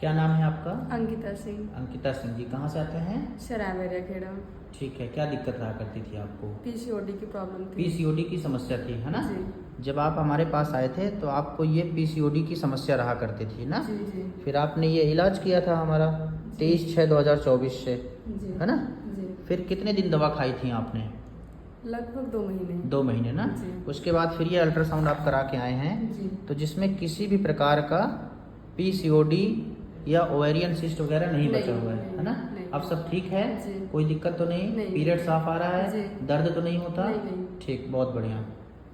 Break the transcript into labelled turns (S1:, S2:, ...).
S1: क्या नाम है आपका?
S2: अंकिता सिंह।
S1: अंकिता सिंह जी, कहाँ से आते हैं?
S2: शराबेरिया खेड़ा।
S1: ठीक है, क्या दिक्कत रहा करती थी आपको?
S2: पीसीओडी की प्रॉब्लम थी।
S1: पीसीओडी की समस्या थी, है ना?
S2: जी
S1: जब आप हमारे पास आए थे तो आपको ये पीसीओडी की समस्या रहा करती थी ना?
S2: जी जी
S1: फिर आपने ये इलाज किया था हमारा 23/6/2024 से,
S2: जी
S1: है ना?
S2: जी।
S1: फिर कितने दिन दवा खाई थी आपने?
S2: लगभग 2 महीने।
S1: 2 महीने ना?
S2: जी।
S1: उसके बाद फिर ये अल्ट्रासाउंड आप करा के आए हैं,
S2: जी
S1: तो जिसमें किसी भी प्रकार का पीसीओडी या ओवेरियन सिस्ट वगैरह नहीं बचा हुआ है ना?
S2: नहीं।
S1: अब सब ठीक है?
S2: जी।
S1: कोई दिक्कत तो नहीं?
S2: नहीं।
S1: पीरियड साफ आ रहा है?
S2: जी।
S1: दर्द तो नहीं होता?
S2: नहीं।
S1: ठीक, बहुत बढ़िया।